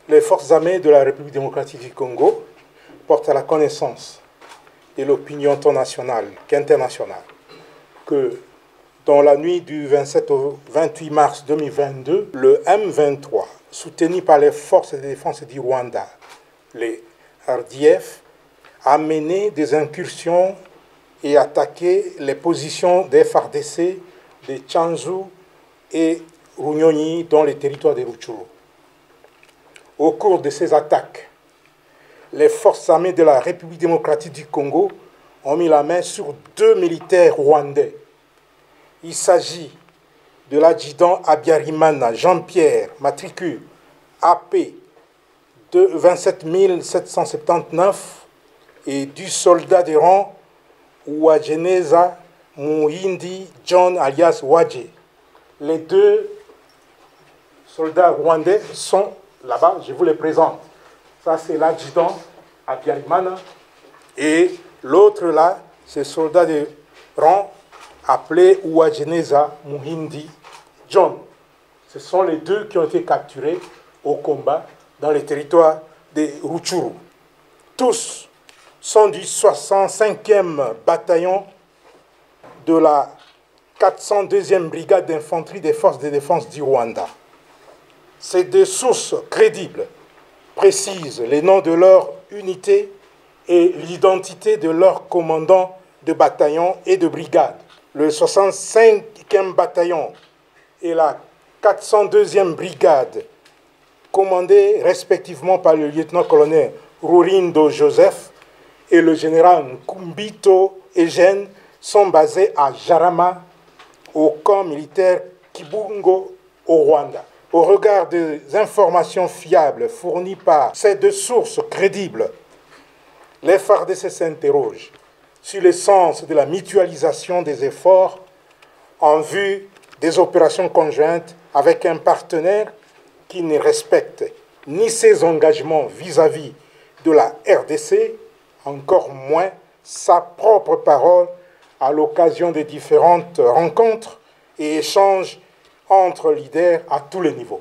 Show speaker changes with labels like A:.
A: Les forces armées de la République démocratique du Congo portent à la connaissance de l'opinion tant nationale qu'internationale que dans la nuit du 27 au 28 mars 2022, le M23, soutenu par les forces de défense du Rwanda, les RDF, a mené des incursions et attaqué les positions des FARDC de Tchanzu et Runyonyi dans les territoires de Rutshuru. Au cours de ces attaques, les forces armées de la République démocratique du Congo ont mis la main sur 2 militaires rwandais. Il s'agit de l'adjudant Habyarimana Jean-Pierre, matricule AP de 27 779, et du soldat de rang Uwajeneza Muhindi John alias Wadje. Les 2 soldats rwandais sont là-bas, je vous les présente. Ça, c'est l'adjudant Habyarimana. Et l'autre là, c'est le soldat de rang appelé Uwajeneza Muhindi John. Ce sont les 2 qui ont été capturés au combat dans les territoires de Rutshuru. Tous sont du 65e bataillon de la 402e brigade d'infanterie des forces de défense du Rwanda. Ces 2 sources crédibles précisent les noms de leur unité et l'identité de leurs commandants de bataillon et de brigade. Le 65e bataillon et la 402e brigade, commandés respectivement par le lieutenant-colonel Rurindo Joseph et le général Nkumbito Eugène, sont basés à Jarama, au camp militaire Kibungo, au Rwanda. Au regard des informations fiables fournies par ces 2 sources crédibles, les FARDC s'interrogent sur le sens de la mutualisation des efforts en vue des opérations conjointes avec un partenaire qui ne respecte ni ses engagements vis-à-vis de la RDC, encore moins sa propre parole à l'occasion des différentes rencontres et échanges entre leaders à tous les niveaux.